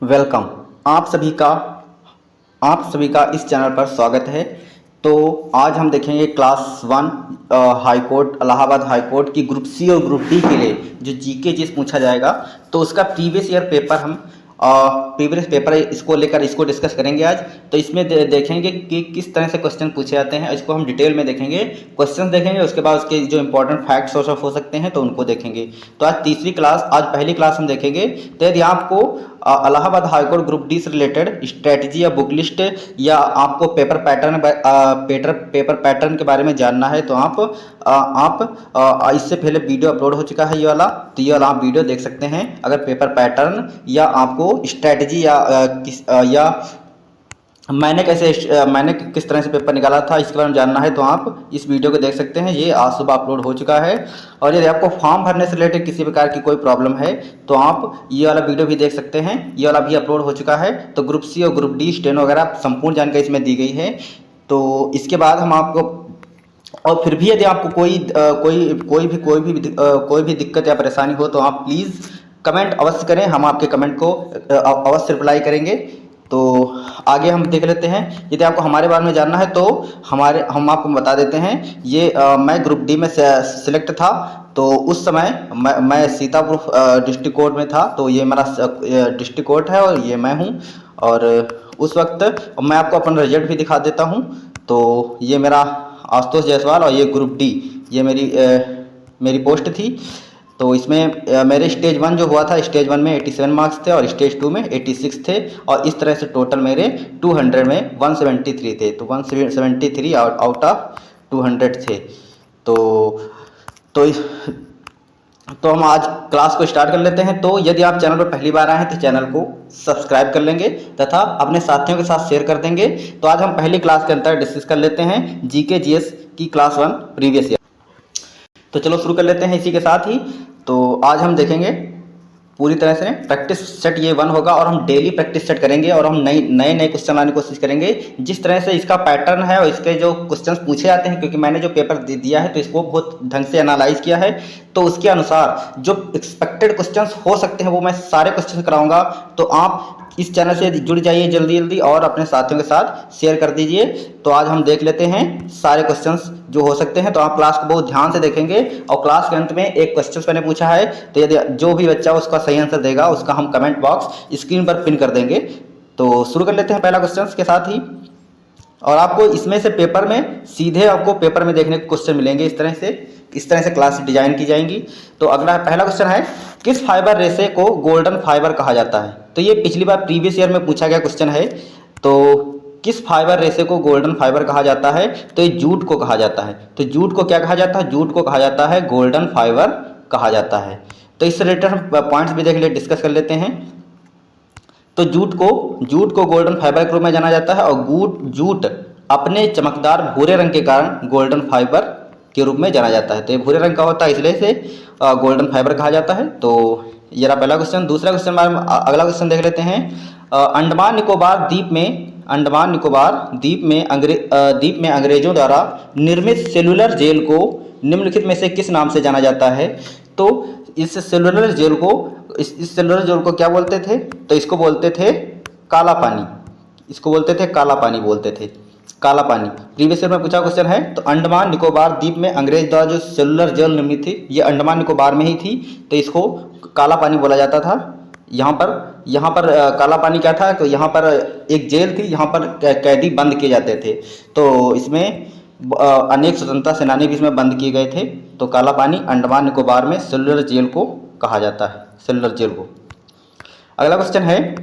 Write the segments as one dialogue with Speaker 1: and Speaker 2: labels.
Speaker 1: Welcome. आप सभी का इस चैनल पर स्वागत है। तो आज हम देखेंगे class one high court Allahabad high court की ग्रुप सी और ग्रुप डी के लिए जो जीके जिस पूछा जाएगा, तो उसका प्रीवियस ईयर पेपर हम प्रीवियस पेपर इसको लेकर इसको डिस्कस करेंगे आज। तो इसमें देखेंगे कि किस तरह से क्वेश्चन पूछे जाते हैं, इसको हम डिटेल में देखेंगे। क्वेश्चन देखेंगे, उसके बाद उसके जो इंपॉर्टेंट फैक्ट्स हो सकते हैं तो उनको देखेंगे। तो आज पहली क्लास हम देखेंगे। तो यदि आपको इलाहाबाद हाईकोर्ट ग्रुप डी से रिलेटेड स्ट्रेटजी या बुक लिस्ट या आपको पेपर पैटर्न के बारे में जानना है तो इससे पहले वीडियो अपलोड हो चुका है ये वाला, तो ये वाला आप वीडियो देख सकते हैं। अगर पेपर पैटर्न या आपको स्ट्रेटजी या मैंने किस तरह से पेपर निकाला था इसके बारे में जानना है तो आप इस वीडियो को देख सकते हैं। ये आज सुबह अपलोड हो चुका है। और यदि आपको फॉर्म भरने से रिलेटेड किसी प्रकार की कोई प्रॉब्लम है तो आप ये वाला वीडियो भी देख सकते हैं, ये वाला भी अपलोड हो चुका है। तो ग्रुप सी और ग्रुप डी स्टेनो वगैरह संपूर्ण जानकारी इसमें दी गई है। तो इसके बाद हम आपको, और फिर भी यदि आपको कोई भी दिक्कत या परेशानी हो तो आप प्लीज़ कमेंट अवश्य करें, हम आपके कमेंट को अवश्य रिप्लाई करेंगे। तो आगे हम देख लेते हैं। यदि आपको हमारे बारे में जानना है तो हम आपको बता देते हैं। मैं ग्रुप डी में सिलेक्ट था, तो उस समय मैं सीतापुर डिस्ट्रिक्ट कोर्ट में था। तो ये मेरा डिस्ट्रिक्ट कोर्ट है और ये मैं हूँ। और उस वक्त मैं आपको अपना रिजल्ट भी दिखा देता हूँ। तो ये मेरा आशुतोष जायसवाल और ये ग्रुप डी, ये मेरी पोस्ट थी। तो इसमें मेरे स्टेज वन जो हुआ था, स्टेज वन में 87 मार्क्स थे और स्टेज टू में 86 थे। और इस तरह से टोटल मेरे 200 में 173 थे। तो 173 आउट ऑफ 200 थे। तो हम आज क्लास को स्टार्ट कर लेते हैं। तो यदि आप चैनल पर पहली बार आए हैं तो चैनल को सब्सक्राइब कर लेंगे तथा अपने साथियों के साथ शेयर कर देंगे। तो आज हम पहली क्लास के अंतर डिस्कस कर लेते हैं, जीके जीएस की क्लास वन प्रीवियस ईयर। तो चलो शुरू कर लेते हैं इसी के साथ ही। तो आज हम देखेंगे पूरी तरह से प्रैक्टिस सेट ये वन होगा और हम डेली प्रैक्टिस सेट करेंगे और हम नए क्वेश्चन लाने की कोशिश करेंगे। जिस तरह से इसका पैटर्न है और इसके जो क्वेश्चन पूछे जाते हैं, क्योंकि मैंने जो पेपर दिया है तो इसको बहुत ढंग से एनालाइज किया है। तो उसके अनुसार जो एक्सपेक्टेड क्वेश्चंस हो सकते हैं वो मैं सारे क्वेश्चन कराऊंगा। तो आप इस चैनल से जुड़ जाइए जल्दी और अपने साथियों के साथ शेयर कर दीजिए। तो आज हम देख लेते हैं सारे क्वेश्चंस जो हो सकते हैं। तो आप क्लास को बहुत ध्यान से देखेंगे और क्लास के अंत में एक क्वेश्चन मैंने पूछा है, तो यदि जो भी बच्चा उसका सही आंसर देगा उसका हम कमेंट बॉक्स स्क्रीन पर पिन कर देंगे। तो शुरू कर लेते हैं पहला क्वेश्चन के साथ ही। और आपको इसमें से पेपर में सीधे आपको पेपर में देखने को क्वेश्चन मिलेंगे। इस तरह से क्लास डिजाइन की जाएंगी। तो अगला पहला क्वेश्चन है, किस फाइबर रेशे को गोल्डन फाइबर कहा जाता है? तो ये पिछली बार प्रीवियस ईयर में पूछा गया क्वेश्चन है। तो किस फाइबर रेशे को गोल्डन फाइबर कहा जाता है? तो ये जूट को कहा जाता है। तो जूट को क्या कहा जाता है? जूट को कहा जाता है गोल्डन फाइबर कहा जाता है। तो इससे रिलेटेड हम पॉइंट्स भी डिस्कस कर लेते हैं। तो जूट को गोल्डन फाइबर के रूप में जाना जाता है और जूट अपने चमकदार भूरे रंग के कारण गोल्डन फाइबर के रूप में जाना जाता है। तो ये भूरे रंग का होता है, इसलिए इसे गोल्डन फाइबर कहा जाता है। तो ये रहा पहला क्वेश्चन। दूसरा क्वेश्चन अगला क्वेश्चन देख लेते हैं। अंडमान निकोबार द्वीप में अंग्रेजों द्वारा निर्मित सेलुलर जेल को निम्नलिखित में से किस नाम से जाना जाता है? तो इस सेलुलर जेल को क्या बोलते थे? तो इसको बोलते थे काला पानी। बोलते थे काला पानी। प्रीवियस ईयर में पूछा क्वेश्चन है। तो अंडमान निकोबार द्वीप में अंग्रेज द्वारा जो सेलुलर जेल निर्मित थी, ये अंडमान निकोबार में ही थी। तो इसको काला पानी बोला जाता था। यहाँ पर काला पानी क्या था? तो यहाँ पर एक जेल थी, यहाँ पर कैदी बंद किए जाते थे। तो इसमें अनेक स्वतंत्रता सेनानी भी इसमें बंद किए गए थे। तो काला पानी अंडमान निकोबार में सेलुलर जेल को कहा जाता है, सेलुलर जेल को। अगला क्वेश्चन है,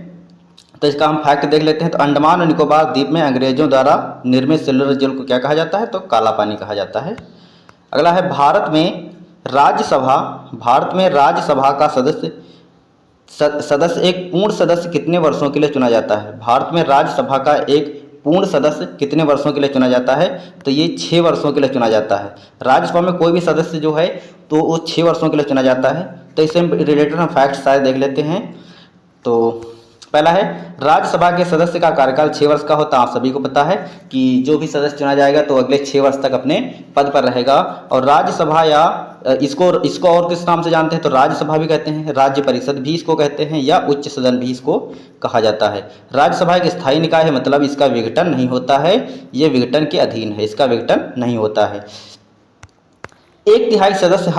Speaker 1: तो इसका हम फैक्ट देख लेते हैं। तो अंडमान और निकोबार द्वीप में अंग्रेजों द्वारा निर्मित सेलुलर जेल को क्या कहा जाता है? तो काला पानी कहा जाता है। अगला है, भारत में राज्यसभा का सदस्य एक पूर्ण सदस्य कितने वर्षों के लिए चुना जाता है? भारत में राज्यसभा का एक पूर्ण सदस्य कितने वर्षों के लिए चुना जाता है? तो ये 6 वर्षों के लिए चुना जाता है। राज्यसभा में कोई भी सदस्य जो है तो वो 6 वर्षों के लिए चुना जाता है। तो इससे रिलेटेड हम फैक्ट सारे देख लेते हैं। तो पहला है, राज्यसभा के सदस्य का कार्यकाल 6 वर्ष का होता है। आप सभी को पता है कि जो भी सदस्य चुना जाएगा तो अगले 6 वर्ष तक अपने पद पर रहेगा। और राज्यसभा या इसको इसको और किस नाम से जानते हैं तो राज्यसभा भी कहते हैं, राज्य परिषद भी इसको कहते हैं, या उच्च सदन भी इसको कहा जाता है। राज्यसभा एक स्थायी निकाय है, मतलब इसका विघटन नहीं होता है, ये विघटन के अधीन है, इसका विघटन नहीं होता है। एक तिहाई सदस्य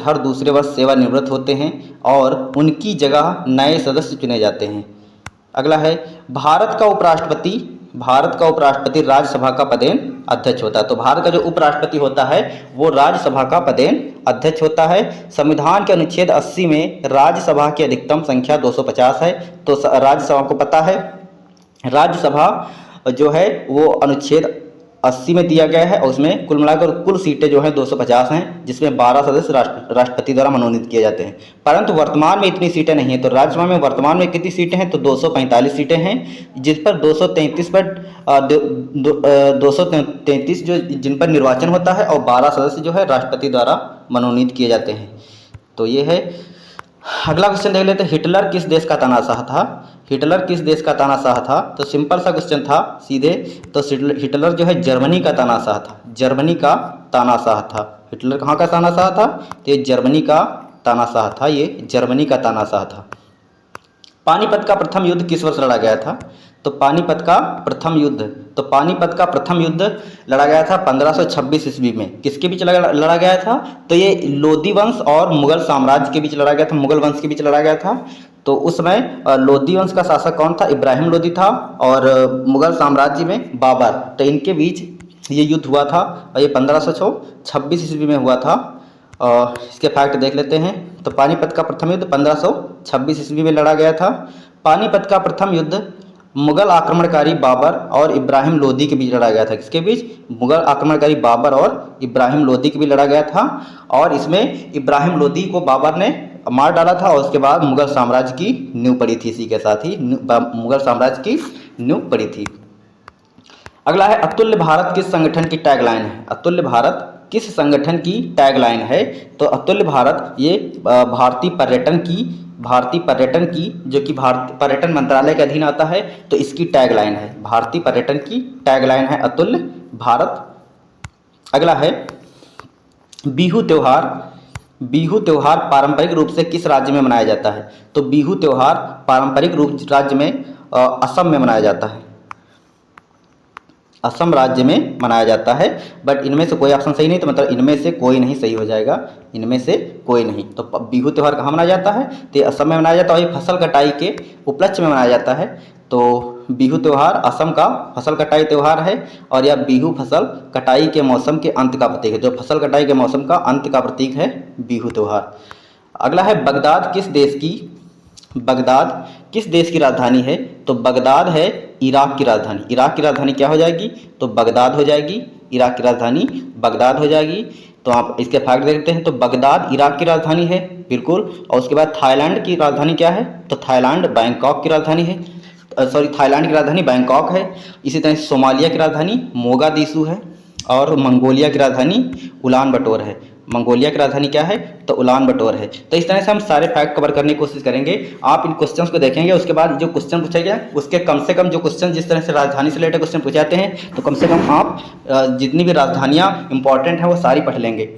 Speaker 1: हर दूसरे वर्ष सेवानिवृत्त होते हैं और उनकी जगह नए सदस्य चुने जाते हैं। अगला है भारत का उपराष्ट्रपति राज्यसभा का पदेन अध्यक्ष होता है। तो भारत का जो उपराष्ट्रपति होता है वो राज्यसभा का पदेन अध्यक्ष होता है। संविधान के अनुच्छेद 80 में राज्यसभा की अधिकतम संख्या 250 है। तो राज्यसभा को पता है, राज्यसभा जो है वो अनुच्छेद 80 में दिया गया है और उसमें कुल मिलाकर कुल सीटें जो हैं 250 हैं, जिसमें 12 सदस्य राष्ट्रपति द्वारा मनोनीत किए जाते हैं। परंतु वर्तमान में इतनी सीटें नहीं हैं। तो राज्यसभा में वर्तमान में कितनी सीटें हैं तो 245 सीटें हैं, जिस पर 233 जो जिन पर निर्वाचन होता है और 12 सदस्य जो है राष्ट्रपति द्वारा मनोनीत किए जाते हैं। तो ये है। अगला क्वेश्चन देख लेते हैं, हिटलर किस देश का तानाशाह था? हिटलर किस देश का तानाशाह था? तो सिंपल सा क्वेश्चन था सीधे। तो हिटलर जो है जर्मनी का तानाशाह था, जर्मनी का तानाशाह था। हिटलर कहाँ का तानाशाह था? तो ये जर्मनी का तानाशाह था, ये जर्मनी का तानाशाह था। पानीपत का प्रथम युद्ध किस वर्ष लड़ा गया था? तो पानीपत का प्रथम युद्ध लड़ा गया था 1526 ईस्वी में। किसके बीच लड़ा गया था? तो ये लोदी वंश और मुगल साम्राज्य के बीच लड़ा गया था, मुगल वंश के बीच लड़ा गया था। तो उस समय लोदी वंश का शासक कौन था? इब्राहिम लोदी था, और मुगल साम्राज्य में बाबर। तो इनके बीच ये युद्ध हुआ था और ये 1526 ईस्वी में हुआ था। इसके फैक्ट देख लेते हैं। तो पानीपत का प्रथम युद्ध 1526 ईस्वी में लड़ा गया था। पानीपत का प्रथम युद्ध मुगल आक्रमणकारी बाबर और इब्राहिम लोदी के बीच लड़ा गया था। किसके बीच? मुगल आक्रमणकारी बाबर और इब्राहिम लोदी के बीच लड़ा गया था। और इसमें इब्राहिम लोदी को बाबर ने मार डाला था और उसके बाद मुगल साम्राज्य की नींव पड़ी थी। इसी के साथ ही मुगल साम्राज्य की नींव पड़ी थी। अगला है अतुल्य भारत किस संगठन की टैगलाइन है? अतुल्य भारत किस संगठन की टैगलाइन है? तो अतुल्य भारत ये भारतीय पर्यटन की जो कि भारतीय पर्यटन मंत्रालय के अधीन आता है, तो इसकी टैगलाइन है, भारतीय पर्यटन की टैगलाइन है अतुल्य भारत। अगला है बिहू त्योहार पारंपरिक रूप से किस राज्य में मनाया जाता है? तो बिहू त्योहार पारंपरिक रूप राज्य में असम में मनाया जाता है, असम राज्य में मनाया जाता है। बट इनमें से कोई ऑप्शन सही नहीं, तो मतलब इनमें से कोई नहीं सही हो जाएगा, इनमें से कोई नहीं। तो बिहू त्यौहार कहाँ मनाया जाता है? तो असम में मनाया जाता है और ये फसल कटाई के उपलक्ष्य में मनाया जाता है। तो बिहू त्यौहार असम का फसल कटाई त्यौहार है और यह बिहू फसल कटाई के मौसम के अंत का प्रतीक है। जो फसल कटाई के मौसम का अंत का प्रतीक है बिहू त्यौहार। अगला है बगदाद किस देश की राजधानी है? तो बगदाद है इराक की राजधानी। इराक की राजधानी क्या हो जाएगी? तो बगदाद हो जाएगी। इराक की राजधानी बगदाद हो जाएगी। तो आप इसके फैक्ट देखते हैं। तो बगदाद इराक की राजधानी है, बिल्कुल। और उसके बाद थाईलैंड की राजधानी क्या है? तो थाईलैंड बैंकॉक की राजधानी है, थाईलैंड की राजधानी बैंकॉक है। इसी तरह सोमालिया की राजधानी मोगादिशु है और मंगोलिया की राजधानी उलान बटोर है। मंगोलिया की राजधानी क्या है? तो उलान बटोर है। तो इस तरह से हम सारे फैक्ट कवर करने की कोशिश करेंगे। आप इन क्वेश्चंस को देखेंगे, उसके बाद जो क्वेश्चन पूछा गया उसके कम से कम जो क्वेश्चन जिस तरह से राजधानी से रिलेटेड क्वेश्चन पूछे जाते हैं, तो कम से कम आप जितनी भी राजधानियाँ इंपॉर्टेंट हैं वो सारी पढ़ लेंगे।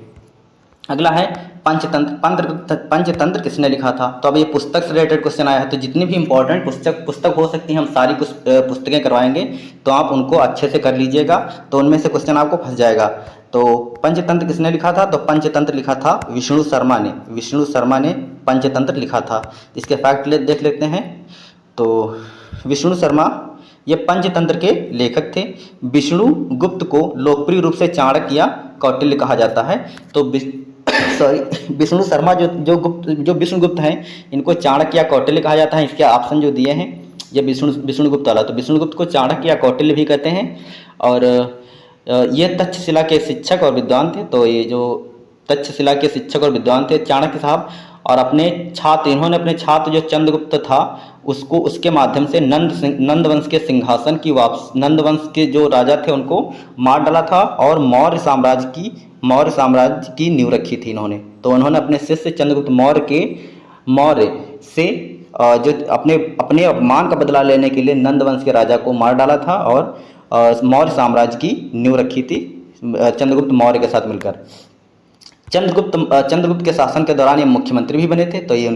Speaker 1: अगला है पंचतंत्र किसने लिखा था? तो अब ये पुस्तक से रिलेटेड क्वेश्चन आया है, तो जितनी भी इंपॉर्टेंट पुस्तक हो सकती हैं हम सारी कुछ पुस्तकें करवाएंगे, तो आप उनको अच्छे से कर लीजिएगा, तो उनमें से क्वेश्चन आपको फंस जाएगा। तो पंचतंत्र किसने लिखा था? तो पंचतंत्र लिखा था विष्णु शर्मा ने पंचतंत्र लिखा था। इसके फैक्ट देख लेते हैं। तो विष्णु शर्मा ये पंचतंत्र के लेखक थे। विष्णुगुप्त को लोकप्रिय रूप से चाणक्य या कौटिल्य कहा जाता है। तो विष्णु शर्मा जो विष्णुगुप्त हैं, इनको चाणक्य या कौटिल्य कहा जाता है। इसके ऑप्शन जो दिए हैं ये विष्णुगुप्त वाला, तो विष्णुगुप्त को चाणक्य या कौटिल्य भी कहते हैं। और ये तक्षशिला के शिक्षक और विद्वान थे। तो ये जो तक्षशिला के शिक्षक और विद्वान थे चाणक्य साहब, और इन्होंने अपने छात्र जो चंद्रगुप्त था उसको उसके माध्यम से नंद वंश के सिंहासन की नंद वंश के जो राजा थे उनको मार डाला था और मौर्य साम्राज्य की नींव रखी थी इन्होंने। तो उन्होंने अपने शिष्य चंद्रगुप्त मौर्य से जो अपने अपमान का बदला लेने के लिए नंद वंश के राजा को मार डाला था और मौर्य साम्राज्य की नींव रखी थी चंद्रगुप्त मौर्य के साथ मिलकर। चंद्रगुप्त के शासन के दौरान ये मुख्यमंत्री भी बने थे, तो ये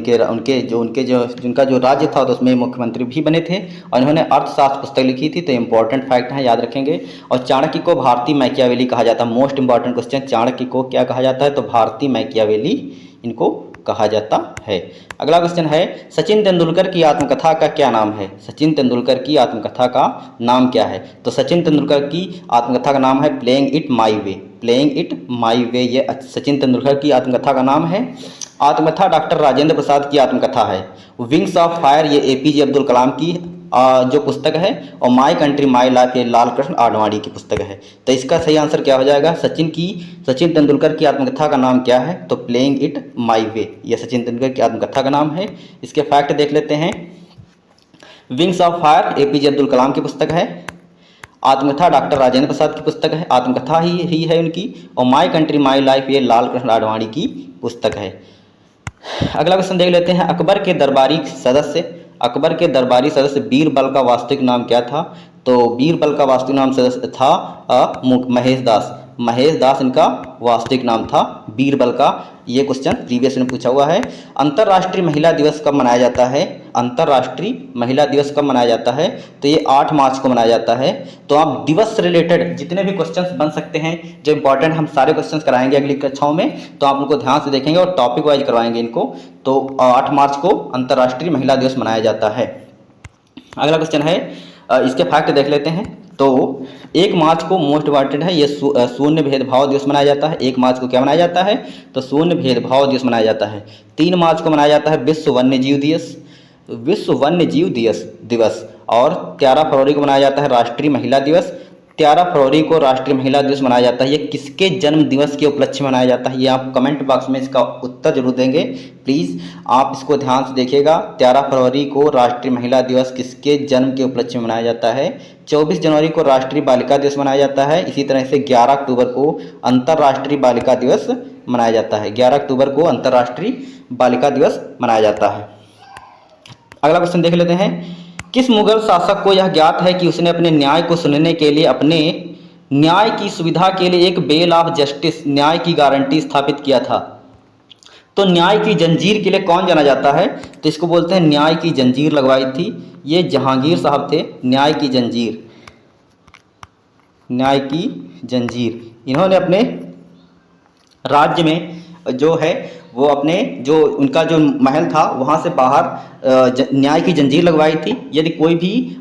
Speaker 1: जिनका जो राज्य था तो उसमें मुख्यमंत्री भी बने थे। और इन्होंने अर्थशास्त्र पुस्तक लिखी थी, तो इंपॉर्टेंट फैक्ट है, याद रखेंगे। और चाणक्य को भारतीय मैकियावेली कहा जाता है। मोस्ट इंपॉर्टेंट क्वेश्चन, चाणक्य को क्या कहा जाता है? तो भारतीय मैकियावेली इनको कहा जाता है। अगला क्वेश्चन है, सचिन तेंदुलकर की आत्मकथा का क्या नाम है? सचिन तेंदुलकर की आत्मकथा का नाम क्या है? तो सचिन तेंदुलकर की आत्मकथा का नाम है playing it my way. Playing it my way, ये सचिन तेंदुलकर की आत्मकथा का नाम है। आत्मकथा डॉक्टर राजेंद्र प्रसाद की आत्मकथा है। विंग्स ऑफ फायर ये एपीजे अब्दुल कलाम की जो पुस्तक है। और माई कंट्री माई लाइफ ये लाल कृष्ण आडवाणी की पुस्तक है। तो इसका सही आंसर क्या हो जाएगा? सचिन तेंदुलकर की आत्मकथा का नाम क्या है? तो प्लेइंग इट माई वे, यह सचिन तेंदुलकर की आत्मकथा का नाम है। इसके फैक्ट देख लेते हैं। Wings of fire APJ Abdul Kalam की पुस्तक है। आत्मकथा डॉक्टर राजेंद्र प्रसाद की पुस्तक है, आत्मकथा ही है उनकी। और माई कंट्री माई लाइफ ये लाल कृष्ण आडवाणी की पुस्तक है। अगला क्वेश्चन देख लेते हैं। अकबर के दरबारी सदस्य बीरबल का वास्तविक नाम क्या था? तो बीरबल का वास्तविक नाम सदस्य था महेश दास। महेश दास इनका वास्तविक नाम था बीरबल का। ये क्वेश्चन प्रीवियस में पूछा हुआ है। अंतर्राष्ट्रीय महिला दिवस कब मनाया जाता है? अंतर्राष्ट्रीय महिला दिवस कब मनाया जाता है? तो ये 8 मार्च को मनाया जाता है। तो आप दिवस से रिलेटेड जितने भी क्वेश्चंस बन सकते हैं, जो इंपॉर्टेंट, हम सारे क्वेश्चंस कराएंगे अगली कक्षाओं में, तो आप उनको ध्यान से देखेंगे और टॉपिक वाइज करवाएंगे इनको। तो 8 मार्च को अंतर्राष्ट्रीय महिला दिवस मनाया जाता है। अगला क्वेश्चन है, इसके फैक्ट देख लेते हैं। तो 1 मार्च को मोस्ट इंपॉर्टेंट है, ये शून्य भेदभाव दिवस मनाया जाता है। 1 मार्च को क्या मनाया जाता है? तो शून्य भेदभाव दिवस मनाया जाता है। 3 मार्च को मनाया जाता है विश्व वन्यजीव दिवस। और 11 फरवरी को मनाया जाता है राष्ट्रीय महिला दिवस। 13 फरवरी को राष्ट्रीय महिला दिवस मनाया जाता है। ये किसके जन्म दिवस के उपलक्ष्य में मनाया जाता है? ये आप कमेंट बॉक्स में इसका उत्तर जरूर देंगे। प्लीज़ आप इसको ध्यान से देखिएगा। 13 फरवरी को राष्ट्रीय महिला दिवस किसके जन्म के उपलक्ष्य में मनाया जाता है? 24 जनवरी को राष्ट्रीय बालिका दिवस मनाया जाता है। इसी तरह से 11 अक्टूबर को अंतर्राष्ट्रीय बालिका दिवस मनाया जाता है। 11 अक्टूबर को अंतर्राष्ट्रीय बालिका दिवस मनाया जाता है। अगला क्वेश्चन देख लेते हैं। किस मुगल शासक को यह ज्ञात है कि उसने अपने न्याय को सुनने के लिए अपने न्याय की सुविधा के लिए एक बेल ऑफ जस्टिस, न्याय की गारंटी स्थापित किया था? तो न्याय की जंजीर के लिए कौन जाना जाता है? तो इसको बोलते हैं न्याय की जंजीर लगवाई थी, ये जहांगीर साहब थे। न्याय की जंजीर इन्होंने अपने राज्य में जो है वो अपने जो उनका जो महल था वहाँ से बाहर न्याय की जंजीर लगवाई थी। यदि कोई भी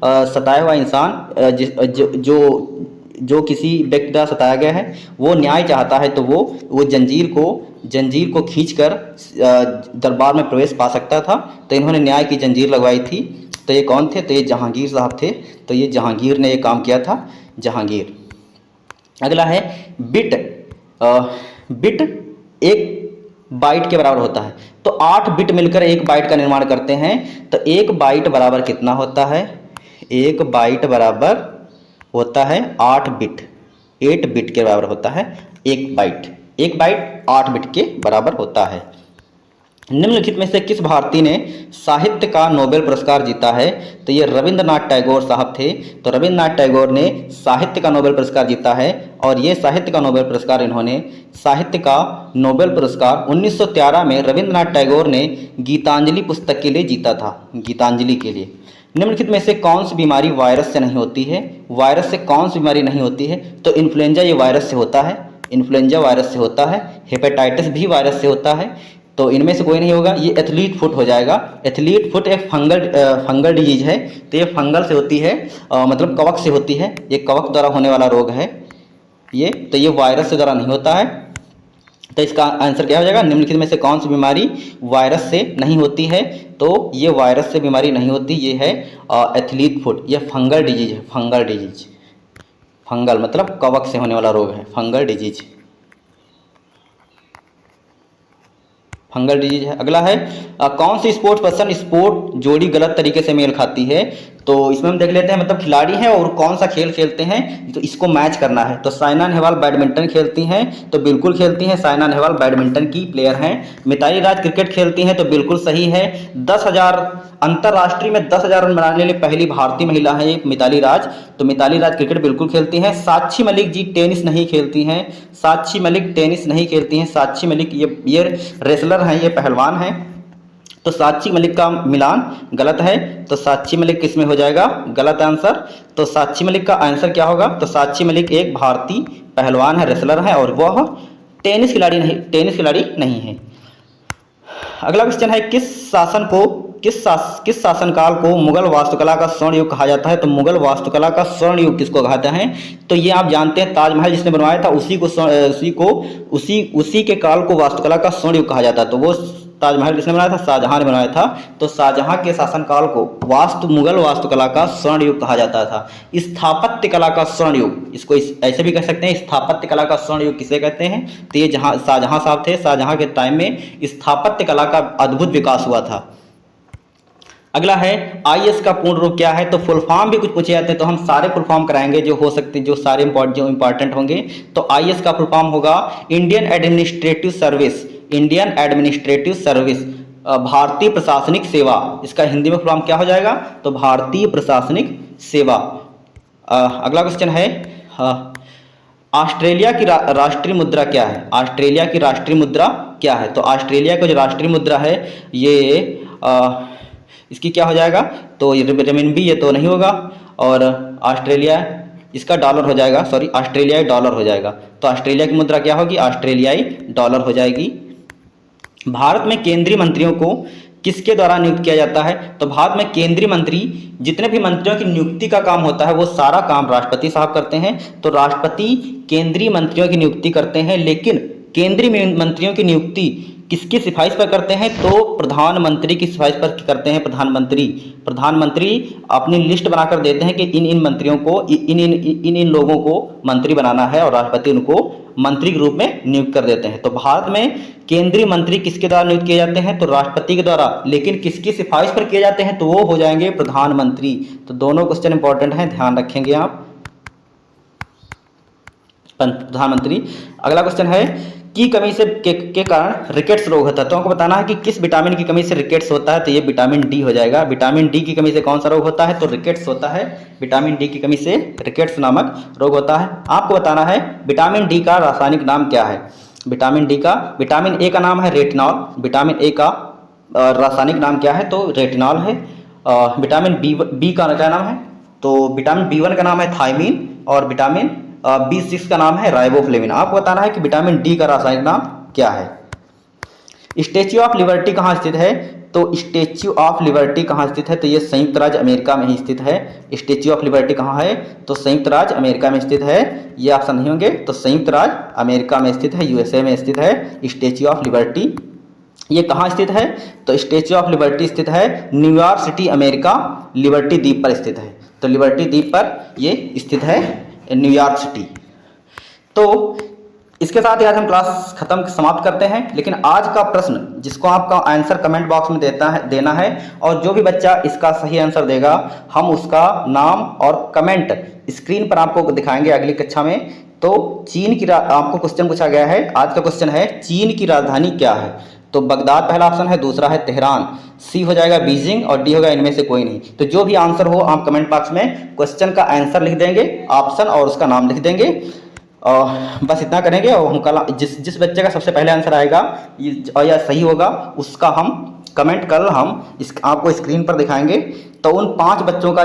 Speaker 1: सताया हुआ इंसान जो किसी व्यक्ति द्वारा सताया गया है वो न्याय चाहता है, तो वो जंजीर को खींचकर दरबार में प्रवेश पा सकता था। तो इन्होंने न्याय की जंजीर लगवाई थी। तो ये कौन थे? तो ये जहांगीर साहब थे। तो ये जहांगीर ने ये काम किया था, जहांगीर। अगला है बिट 1 बाइट के बराबर होता है। तो 8 बिट मिलकर 1 बाइट का निर्माण करते हैं। तो 1 बाइट बराबर कितना होता है? 1 बाइट बराबर होता है 8 बिट। 8 बिट के बराबर होता है 1 बाइट। 1 बाइट 8 बिट के बराबर होता है। निम्नलिखित में से किस भारतीय ने साहित्य का नोबेल पुरस्कार जीता है? तो ये रविंद्रनाथ टैगोर साहब थे। तो रविंद्रनाथ टैगोर ने साहित्य का नोबेल पुरस्कार जीता है। और ये साहित्य का नोबेल पुरस्कार 1913 में रविंद्रनाथ टैगोर ने गीतांजलि पुस्तक के लिए जीता था, गीतांजलि के लिए। निम्नलिखित में से कौन सी बीमारी वायरस से नहीं होती है? वायरस से कौन सी बीमारी नहीं होती है? तो इन्फ्लुएंजा ये वायरस से होता है, इन्फ्लुएंजा वायरस से होता है। हेपेटाइटिस भी वायरस से होता है। तो इनमें से कोई नहीं होगा, ये एथलीट फुट हो जाएगा। एथलीट फुट एक फंगल डिजीज है। तो ये फंगल से होती है, मतलब कवक से होती है। ये कवक द्वारा होने वाला रोग है ये। तो ये वायरस से द्वारा नहीं होता है। तो इसका आंसर क्या हो जाएगा? निम्नलिखित में से कौन सी बीमारी वायरस से नहीं होती है? तो ये वायरस से बीमारी नहीं होती, ये है एथलीट फुट। ये फंगल डिजीज है, फंगल डिजीज। फंगल मतलब कवक से होने वाला रोग है, फंगल डिजीज, फंगल डिजीज है। अगला है कौन सी स्पोर्ट्स पर्सन स्पोर्ट जोड़ी गलत तरीके से मेल खाती है? तो इसमें हम देख लेते हैं मतलब खिलाड़ी हैं और कौन सा खेल खेलते हैं, तो इसको मैच करना है। तो साइना नेहवाल बैडमिंटन खेलती हैं, तो बिल्कुल खेलती हैं, साइना नेहवाल बैडमिंटन की प्लेयर हैं। मिताली राज क्रिकेट खेलती हैं, तो बिल्कुल सही है। 10,000 अंतर्राष्ट्रीय में 10,000 रन बनाने वाली पहली भारतीय महिला है मिताली राज, तो मिताली राज क्रिकेट बिल्कुल खेलती हैं। साक्षी मलिक जी टेनिस नहीं खेलती हैं, साक्षी मलिक टेनिस नहीं खेलती हैं। साक्षी मलिक ये रेसलर हैं, ये पहलवान हैं, तो साक्षी मलिक का मिलान गलत है। तो साक्षी मलिक किसमें हो जाएगा, गलत आंसर। तो साक्षी मलिक का आंसर क्या होगा, तो साक्षी मलिक एक भारतीय पहलवान है, रेसलर है, और वह टेनिस खिलाड़ी नहीं है। अगला क्वेश्चन है, किस शासनकाल को मुगल वास्तुकला का स्वर्ण युग कहा जाता है। तो मुगल वास्तुकला का स्वर्ण युग किसको कहते हैं, तो ये आप जानते हैं, ताजमहल जिसने बनवाया था उसी के काल को वास्तुकला का स्वर्ण युग कहा जाता है। तो वो ताजमहल किसने बनाया था, शाहजहां ने बनाया था। तो शाहजहां के शासनकाल को मुगल वास्तुकला का स्वर्ण युग कहा जाता था। स्थापत्य कला का स्वर्ण युग, इसको ऐसे भी कह सकते हैं, स्थापत्य कला का स्वर्ण युग किसे कहते हैं, तो ये जहां शाहजहां साहब थे, शाहजहां के टाइम में स्थापत्य कला का अद्भुत विकास हुआ था। अगला है, आईएएस का पूर्ण रूप क्या है। तो फुल फॉर्म भी कुछ पूछे जाते हैं, तो हम सारे फुल फॉर्म कराएंगे जो हो सकते, जो सारे इंपॉर्टेंट होंगे। तो आईएएस का फुल फॉर्म होगा Indian administrative service, Indian administrative service, भारतीय प्रशासनिक सेवा। इसका हिंदी में फुल फॉर्म क्या हो जाएगा, तो भारतीय प्रशासनिक सेवा। अगला क्वेश्चन है, ऑस्ट्रेलिया की राष्ट्रीय मुद्रा क्या है। ऑस्ट्रेलिया की राष्ट्रीय मुद्रा क्या है, तो ऑस्ट्रेलिया का जो राष्ट्रीय मुद्रा है ये इसकी क्या हो जाएगा, तो रेमिनबी, ये तो नहीं होगा, और ऑस्ट्रेलिया इसका डॉलर हो जाएगा, सॉरी ऑस्ट्रेलियाई डॉलर हो जाएगा। तो ऑस्ट्रेलिया की मुद्रा क्या होगी, ऑस्ट्रेलियाई डॉलर हो जाएगी। भारत में केंद्रीय मंत्रियों को किसके द्वारा नियुक्त किया जाता है। तो भारत में केंद्रीय मंत्री, जितने भी मंत्रियों की नियुक्ति का काम होता है वो सारा काम राष्ट्रपति साहब करते हैं। तो राष्ट्रपति केंद्रीय मंत्रियों की नियुक्ति करते हैं, लेकिन केंद्रीय मंत्रियों की नियुक्ति किसकी सिफारिश पर करते हैं, तो प्रधानमंत्री की सिफारिश पर करते हैं। प्रधानमंत्री अपनी लिस्ट बनाकर देते हैं कि इन मंत्रियों को, इन लोगों को मंत्री बनाना है, और राष्ट्रपति उनको मंत्री के रूप में नियुक्त कर देते हैं। तो भारत में केंद्रीय मंत्री किसके द्वारा नियुक्त किए जाते हैं, तो राष्ट्रपति के द्वारा, लेकिन किसकी सिफारिश पर किए जाते हैं, तो वो हो जाएंगे प्रधानमंत्री। तो दोनों क्वेश्चन इंपॉर्टेंट हैं, ध्यान रखेंगे आप, प्रधानमंत्री। अगला क्वेश्चन है, की कमी से के कारण रिकेट्स रोग होता है। तो आपको बताना है कि किस विटामिन की कमी से रिकेट्स होता है, तो ये विटामिन डी हो जाएगा। विटामिन डी की कमी से कौन सा रोग होता है, तो रिकेट्स होता है। विटामिन डी की कमी से रिकेट्स नामक रोग होता है। आपको बताना है विटामिन डी का रासायनिक नाम क्या है। विटामिन ए का नाम है रेटिनॉल। विटामिन ए का रासायनिक नाम क्या है, तो रेटिनॉल है। विटामिन बी का क्या नाम है, तो विटामिन B1 का नाम है थायमीन, और विटामिन B6 का नाम है राइबोफ्लेविन। आपको बताना है कि विटामिन डी का रासायनिक नाम क्या है। स्टैच्यू ऑफ लिबर्टी कहाँ स्थित है, तो स्टैच्यू ऑफ लिबर्टी कहाँ स्थित है, तो ये संयुक्त राज्य अमेरिका में ही स्थित है। स्टैच्यू ऑफ लिबर्टी कहाँ है, तो संयुक्त राज्य अमेरिका में स्थित है। ये ऑप्शन नहीं होंगे, तो संयुक्त राज्य अमेरिका में स्थित है, USA में स्थित है स्टैच्यू ऑफ लिबर्टी। ये कहाँ स्थित है, तो स्टैच्यू ऑफ लिबर्टी स्थित है न्यूयॉर्क सिटी, अमेरिका, लिबर्टी द्वीप पर स्थित है। तो लिबर्टी द्वीप पर ये स्थित है, न्यूयॉर्क सिटी। तो इसके साथ ही आज हम क्लास समाप्त करते हैं। लेकिन आज का प्रश्न जिसको आपका आंसर कमेंट बॉक्स में देना है, और जो भी बच्चा इसका सही आंसर देगा हम उसका नाम और कमेंट स्क्रीन पर आपको दिखाएंगे अगली कक्षा में। तो चीन की आपको क्वेश्चन पूछा गया है, आज का क्वेश्चन है चीन की राजधानी क्या है। तो बगदाद पहला ऑप्शन है, दूसरा है तेहरान, सी हो जाएगा बीजिंग, और डी होगा इनमें से कोई नहीं। तो जो भी आंसर हो आप कमेंट बॉक्स में क्वेश्चन का आंसर लिख देंगे, ऑप्शन और उसका नाम लिख देंगे, और बस इतना करेंगे। और हम कल जिस बच्चे का सबसे पहले आंसर आएगा या सही होगा उसका हम कमेंट कल हम आपको स्क्रीन पर दिखाएंगे। तो उन 5 बच्चों का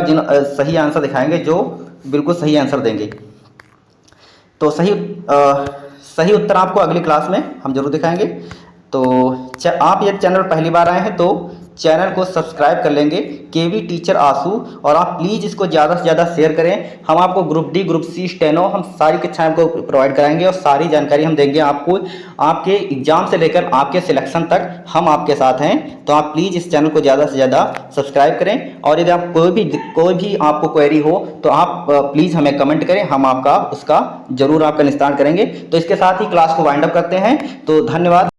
Speaker 1: सही आंसर दिखाएंगे जो बिल्कुल सही आंसर देंगे। तो सही उत्तर आपको अगली क्लास में हम जरूर दिखाएंगे। तो आप ये चैनल पहली बार आए हैं तो चैनल को सब्सक्राइब कर लेंगे, केवी टीचर आशु, और आप प्लीज़ इसको ज़्यादा से ज़्यादा शेयर करें। हम आपको group D, group C, steno, हम सारी कक्षाएं आपको प्रोवाइड कराएंगे, और सारी जानकारी हम देंगे आपको, आपके एग्जाम से लेकर आपके सिलेक्शन तक हम आपके साथ हैं। तो आप प्लीज़ इस चैनल को ज़्यादा से ज़्यादा सब्सक्राइब करें, और यदि आप कोई भी आपको क्वेरी हो तो आप प्लीज़ हमें कमेंट करें, हम आपका उसका ज़रूर आपका निस्तारण करेंगे। तो इसके साथ ही क्लास को वाइंड अप करते हैं। तो धन्यवाद।